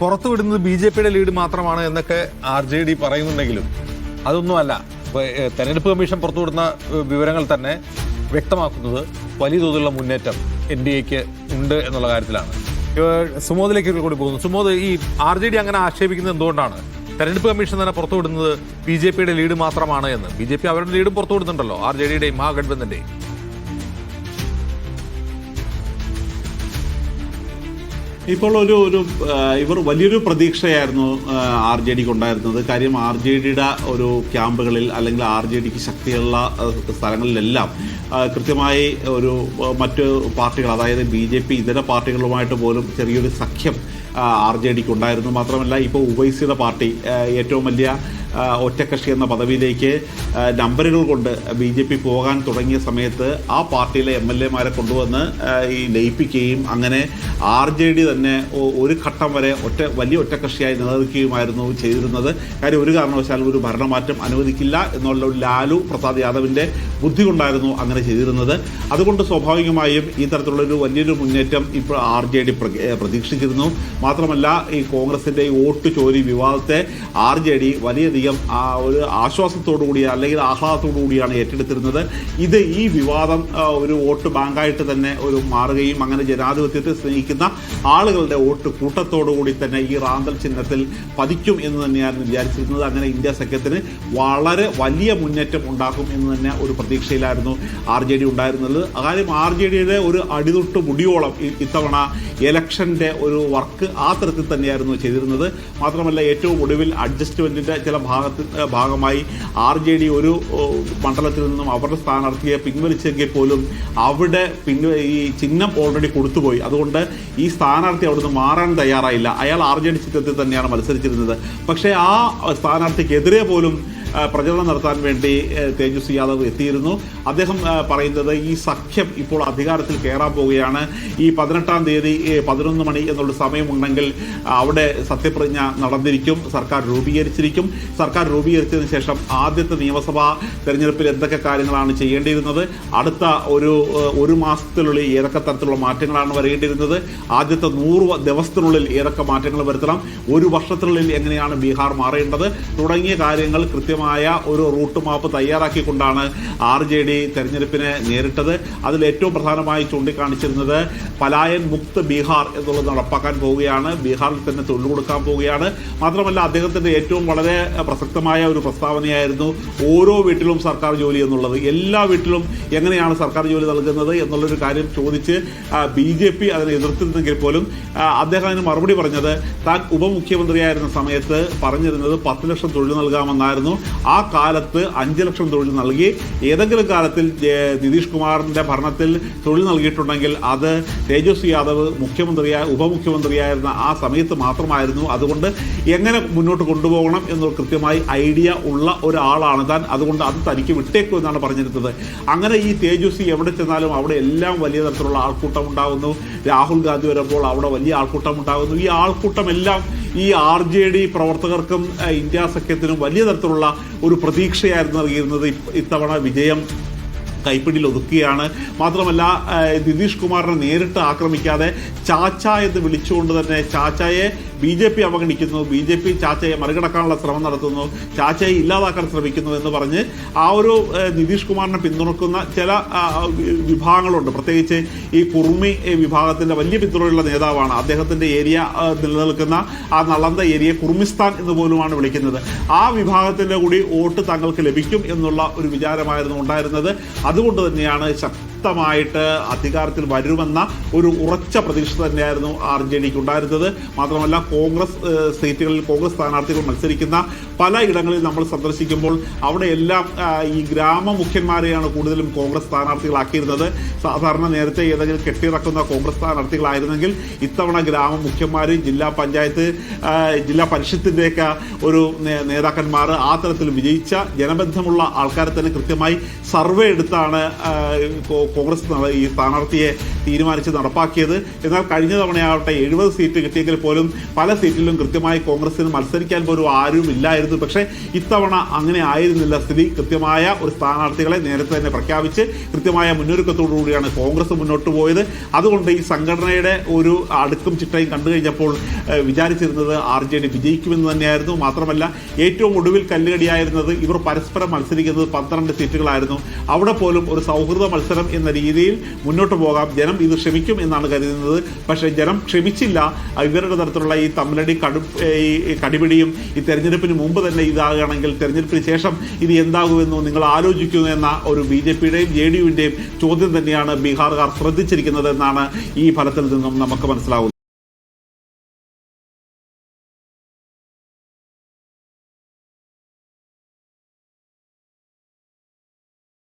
പുറത്തുവിടുന്നത് BJP-യുടെ lead മാത്രമാണ് എന്നൊക്കെ RJD പറയുന്നുണ്ടെങ്കിലും അതൊന്നുമല്ല. തെരഞ്ഞെടുപ്പ് കമ്മീഷൻ പുറത്തുവിടുന്ന വിവരങ്ങൾ തന്നെ വ്യക്തമാക്കുന്നത് വലിയ തോതിലുള്ള മുന്നേറ്റം NDAക്ക് ഉണ്ട് എന്നുള്ള കാര്യത്തിലാണ്. സുമോദിലേക്ക് കൂടി പോകുന്നു. സുമോദ്, ഈ RJD അങ്ങനെ ആക്ഷേപിക്കുന്നത് എന്തുകൊണ്ടാണ്? തെരഞ്ഞെടുപ്പ് കമ്മീഷൻ തന്നെ പുറത്തുവിടുന്നത് BJP-യുടെ ലീഡ് മാത്രമാണ് എന്ന്. BJP അവരുടെ ലീഡും പുറത്തുവിടുന്നുണ്ടല്ലോ, RJD-യുടെയും മഹാഗഠബന്ധന്റെയും. ഇപ്പോൾ ഇവർ വലിയൊരു പ്രതീക്ഷയായിരുന്നു RJDക്ക് ഉണ്ടായിരുന്നത്. കാര്യം RJDയുടെ ഒരു ക്യാമ്പുകളിൽ അല്ലെങ്കിൽ RJDക്ക് ശക്തിയുള്ള സ്ഥലങ്ങളിലെല്ലാം കൃത്യമായി മറ്റ് പാർട്ടികൾ, അതായത് BJP ഇതര പാർട്ടികളുമായിട്ട് പോലും ചെറിയൊരു സഖ്യം RJDക്ക് ഉണ്ടായിരുന്നു. മാത്രമല്ല ഇപ്പോൾ ഉവൈസിയുടെ പാർട്ടി ഏറ്റവും വലിയ ഒറ്റക്കക്ഷി എന്ന പദവിയിലേക്ക് നമ്പറുകൾ കൊണ്ട് BJP പോകാൻ തുടങ്ങിയ സമയത്ത് ആ പാർട്ടിയിലെ MLA-മാരെ കൊണ്ടുവന്ന് ഈ ലയിപ്പിക്കുകയും അങ്ങനെ RJD തന്നെ ഒരു ഘട്ടം വരെ വലിയ ഒറ്റക്കക്ഷിയായി നിലനിൽക്കുകയുമായിരുന്നു ചെയ്തിരുന്നത്. കാര്യം ഒരു കാരണവശാലും ഒരു ഭരണമാറ്റം അനുവദിക്കില്ല എന്നുള്ള ഒരു ലാലു പ്രസാദ് യാദവിൻ്റെ ബുദ്ധി കൊണ്ടായിരുന്നു അങ്ങനെ ചെയ്തിരുന്നത്. അതുകൊണ്ട് സ്വാഭാവികമായും ഈ തരത്തിലുള്ളൊരു വലിയൊരു മുന്നേറ്റം ഇപ്പോൾ RJD പ്രതീക്ഷിച്ചിരുന്നു. മാത്രമല്ല ഈ കോൺഗ്രസിൻ്റെ ഈ വോട്ട് ചോരി വിവാദത്തെ RJD വലിയധികം ഒരു ആശ്വാസത്തോടു കൂടി അല്ലെങ്കിൽ ആഹ്ലാദത്തോടു കൂടിയാണ് ഏറ്റെടുത്തിരുന്നത്. ഈ വിവാദം ഒരു വോട്ട് ബാങ്കായിട്ട് തന്നെ മാറുകയും അങ്ങനെ ജനാധിപത്യത്തെ സ്നേഹിക്കുന്ന ആളുകളുടെ വോട്ട് കൂട്ടത്തോടുകൂടി തന്നെ ഈ റാന്തൽ ചിഹ്നത്തിൽ പതിക്കും എന്ന് തന്നെയാണ് വിചാരിച്ചിരുന്നത്. അങ്ങനെ ഇന്ത്യ സഖ്യത്തിന് വളരെ വലിയ മുന്നേറ്റം ഉണ്ടാക്കും എന്ന് തന്നെ ഒരു പ്രതീക്ഷയിലായിരുന്നു RJD ഉണ്ടായിരുന്നത്. കാര്യം RJDയുടെ ഒരു അടിതൊട്ട് മുടിയോളം ഇത്തവണ ഇലക്ഷൻ്റെ ഒരു വർക്ക് ആ തരത്തിൽ തന്നെയായിരുന്നു ചെയ്തിരുന്നത്. മാത്രമല്ല ഏറ്റവും ഒടുവിൽ അഡ്ജസ്റ്റ്മെൻറ്റിൻ്റെ ചില ഭാഗമായി RJD ഒരു മണ്ഡലത്തിൽ നിന്നും അവരുടെ സ്ഥാനാർത്ഥിയെ പിൻവലിച്ചെങ്കിൽ പോലും അവിടെ ഈ ചിഹ്നം ഓൾറെഡി കൊടുത്തുപോയി. അതുകൊണ്ട് ഈ സ്ഥാനാർത്ഥി അവിടുന്ന് മാറാൻ തയ്യാറായില്ല. അയാൾ RJD ചിത്രത്തിൽ തന്നെയാണ് മത്സരിച്ചിരുന്നത്. പക്ഷേ ആ സ്ഥാനാർത്ഥിക്കെതിരെ പോലും പ്രചരണം നടത്താൻ വേണ്ടി തേജസ്വി യാദവ് എത്തിയിരുന്നു. അദ്ദേഹം പറയുന്നത് ഈ സഖ്യം ഇപ്പോൾ അധികാരത്തിൽ കയറാൻ പോവുകയാണ്. ഈ 18-ാം തീയതി 11 മണി എന്നുള്ള സമയമുണ്ടെങ്കിൽ അവിടെ സത്യപ്രതിജ്ഞ നടന്നിരിക്കും, സർക്കാർ രൂപീകരിച്ചിരിക്കും. സർക്കാർ രൂപീകരിച്ചതിന് ശേഷം ആദ്യത്തെ നിയമസഭാ തെരഞ്ഞെടുപ്പിൽ എന്തൊക്കെ കാര്യങ്ങളാണ് ചെയ്യേണ്ടിയിരുന്നത്, അടുത്ത ഒരു മാസത്തിനുള്ളിൽ ഏതൊക്കെ തരത്തിലുള്ള മാറ്റങ്ങളാണ് വരേണ്ടിയിരുന്നത്, ആദ്യത്തെ 100 ദിവസത്തിനുള്ളിൽ ഏതൊക്കെ മാറ്റങ്ങൾ വരുത്തണം, ഒരു വർഷത്തിനുള്ളിൽ എങ്ങനെയാണ് ബീഹാർ മാറേണ്ടത് തുടങ്ങിയ കാര്യങ്ങൾ കൃത്യമായി ഒരു റൂട്ട് മാപ്പ് തയ്യാറാക്കിക്കൊണ്ടാണ് RJD തെരഞ്ഞെടുപ്പിനെ നേരിട്ടത്. അതിൽ ഏറ്റവും പ്രധാനമായി ചൂണ്ടിക്കാണിച്ചിരുന്നത് പലായൻ മുക്ത് ബീഹാർ എന്നുള്ളത് നടപ്പാക്കാൻ പോവുകയാണ്, ബീഹാറിൽ തന്നെ തൊഴിൽ കൊടുക്കാൻ പോവുകയാണ്. മാത്രമല്ല അദ്ദേഹത്തിൻ്റെ ഏറ്റവും വളരെ പ്രസക്തമായ ഒരു പ്രസ്താവനയായിരുന്നു ഓരോ വീട്ടിലും സർക്കാർ ജോലി എന്നുള്ളത്. എല്ലാ വീട്ടിലും എങ്ങനെയാണ് സർക്കാർ ജോലി നൽകുന്നത് എന്നുള്ളൊരു കാര്യം ചോദിച്ച് BJP അതിനെ എതിർത്തിരുന്നെങ്കിൽ പോലും അദ്ദേഹം അതിന് മറുപടി പറഞ്ഞത് താൻ ഉപമുഖ്യമന്ത്രിയായിരുന്ന സമയത്ത് പറഞ്ഞിരുന്നത് 10 ലക്ഷം തൊഴിൽ നൽകാമെന്നായിരുന്നു. ആ കാലത്ത് 5 ലക്ഷം തൊഴിൽ നൽകി. ഏതെങ്കിലും കാലത്തിൽ നിതീഷ് കുമാറിൻ്റെ ഭരണത്തിൽ തൊഴിൽ നൽകിയിട്ടുണ്ടെങ്കിൽ അത് തേജസ്വി യാദവ് ഉപമുഖ്യമന്ത്രിയായിരുന്ന ആ സമയത്ത് മാത്രമായിരുന്നു. അതുകൊണ്ട് എങ്ങനെ മുന്നോട്ട് കൊണ്ടുപോകണം എന്നുള്ള കൃത്യമായി ഐഡിയ ഉള്ള ഒരാളാണ് താൻ. അതുകൊണ്ട് അത് തനിക്ക് വിട്ടേക്കും എന്നാണ് പറഞ്ഞിരുന്നത്. അങ്ങനെ ഈ തേജസ്വി എവിടെ ചെന്നാലും അവിടെ എല്ലാം വലിയ തരത്തിലുള്ള ആൾക്കൂട്ടം ഉണ്ടാകുന്നു. രാഹുൽ ഗാന്ധി വരുമ്പോൾ അവിടെ വലിയ ആൾക്കൂട്ടം ഉണ്ടാകുന്നു. ഈ ആൾക്കൂട്ടമെല്ലാം ഈ RJD പ്രവർത്തകർക്കും ഇന്ത്യ സഖ്യത്തിനും വലിയ തരത്തിലുള്ള ഒരു പ്രതീക്ഷയായിരുന്നു നൽകിയിരുന്നത്. ഇത്തവണ വിജയം കൈപ്പിടിയിൽ ഒതുക്കുകയാണ്. മാത്രമല്ല നിതീഷ് കുമാറിനെ നേരിട്ട് ആക്രമിക്കാതെ ചാച്ച എന്ന് വിളിച്ചുകൊണ്ട് തന്നെ ചാച്ചയെ BJP അവഗണിക്കുന്നു, BJP ചാച്ചയെ മറികടക്കാനുള്ള ശ്രമം നടത്തുന്നു, ചാച്ചയെ ഇല്ലാതാക്കാൻ ശ്രമിക്കുന്നു എന്ന് പറഞ്ഞ് ആ ഒരു നിതീഷ് കുമാറിനെ പിന്തുണക്കുന്ന ചില വിഭാഗങ്ങളുണ്ട്. പ്രത്യേകിച്ച് ഈ കുർമി വിഭാഗത്തിൻ്റെ വലിയ പിന്തുണയുള്ള നേതാവാണ്. അദ്ദേഹത്തിൻ്റെ ഏരിയ നിലനിൽക്കുന്ന ആ നളന്ദ ഏരിയയെ കുർമിസ്ഥാൻ എന്ന് പോലുമാണ് വിളിക്കുന്നത്. ആ വിഭാഗത്തിൻ്റെ കൂടി വോട്ട് തങ്ങൾക്ക് ലഭിക്കും എന്നുള്ള ഒരു വിചാരമായിരുന്നു ഉണ്ടായിരുന്നത്. അതുകൊണ്ട് തന്നെയാണ് ശക്തമായിട്ട് അധികാരത്തിൽ വരുമെന്ന ഒരു ഉറച്ച പ്രതീക്ഷ തന്നെയായിരുന്നു RJDക്ക് ഉണ്ടായിരുന്നത്. മാത്രമല്ല കോൺഗ്രസ് സീറ്റുകളിൽ കോൺഗ്രസ് സ്ഥാനാർത്ഥികൾ മത്സരിക്കുന്ന പല ഇടങ്ങളിൽ നമ്മൾ സന്ദർശിക്കുമ്പോൾ അവിടെയെല്ലാം ഈ ഗ്രാമമുഖ്യന്മാരെയാണ് കൂടുതലും കോൺഗ്രസ് സ്ഥാനാർത്ഥികളാക്കിയിരുന്നത്. സാധാരണ നേരത്തെ ഏതെങ്കിലും കെട്ടിറക്കുന്ന കോൺഗ്രസ് സ്ഥാനാർത്ഥികളായിരുന്നെങ്കിൽ ഇത്തവണ ഗ്രാമമുഖ്യന്മാർ, ജില്ലാ പഞ്ചായത്ത്, ജില്ലാ പരിഷത്തിൻ്റെയൊക്കെ ഒരു നേതാക്കന്മാർ ആ തരത്തിൽ വിജയിച്ച ജനബന്ധമുള്ള ആൾക്കാരെ തന്നെ കൃത്യമായി സർവേ എടുത്താണ് കോൺഗ്രസ് ഈ സ്ഥാനാർത്ഥിയെ തീരുമാനിച്ച് നടപ്പാക്കിയത്. എന്നാൽ കഴിഞ്ഞ തവണയാവട്ടെ 70 സീറ്റ് കിട്ടിയെങ്കിൽ പോലും പല സീറ്റിലും കൃത്യമായി കോൺഗ്രസിന് മത്സരിക്കാൻ പോലും ആരും ഇല്ലായിരുന്നു. പക്ഷേ ഇത്തവണ അങ്ങനെ ആയിരുന്നില്ല സ്ഥിതി. കൃത്യമായ ഒരു സ്ഥാനാർത്ഥികളെ നേരത്തെ തന്നെ പ്രഖ്യാപിച്ച് കൃത്യമായ മുന്നൊരുക്കത്തോടുകൂടിയാണ് കോൺഗ്രസ് മുന്നോട്ട് പോയത്. അതുകൊണ്ട് ഈ സംഘടനയുടെ ഒരു അടുക്കും ചിട്ടയും കണ്ടു കഴിഞ്ഞപ്പോൾ വിചാരിച്ചിരുന്നത് RJD വിജയിക്കുമെന്ന് തന്നെയായിരുന്നു. മാത്രമല്ല ഏറ്റവും ഒടുവിൽ കല്ലുകടിയായിരുന്നത് ഇവർ പരസ്പരം മത്സരിക്കുന്നത് 12 സീറ്റുകളായിരുന്നു. അവിടെ പോലും ഒരു സൗഹൃദ മത്സരം എന്ന രീതിയിൽ മുന്നോട്ട് പോകാം, ജനം ഇത് ക്ഷമിക്കും എന്നാണ് കരുതുന്നത്. പക്ഷേ ജനം ക്ഷമിച്ചില്ല. ഇവരുടെ തരത്തിലുള്ള ഈ തമ്മിലടി ഈ കടിപിടിയും ഈ തെരഞ്ഞെടുപ്പിന് മുമ്പ് തന്നെ ഇതാകുകയാണെങ്കിൽ തെരഞ്ഞെടുപ്പിന് ശേഷം ഇത് എന്താകുമെന്നോ നിങ്ങൾ ആലോചിക്കുന്നു എന്ന ഒരു BJPയുടെയും JDUവിൻ്റെയും ചോദ്യം തന്നെയാണ് ബീഹാറുകാർ ശ്രദ്ധിച്ചിരിക്കുന്നത് എന്നാണ് ഈ ഫലത്തിൽ നിന്നും നമുക്ക് മനസ്സിലാവുന്നത്.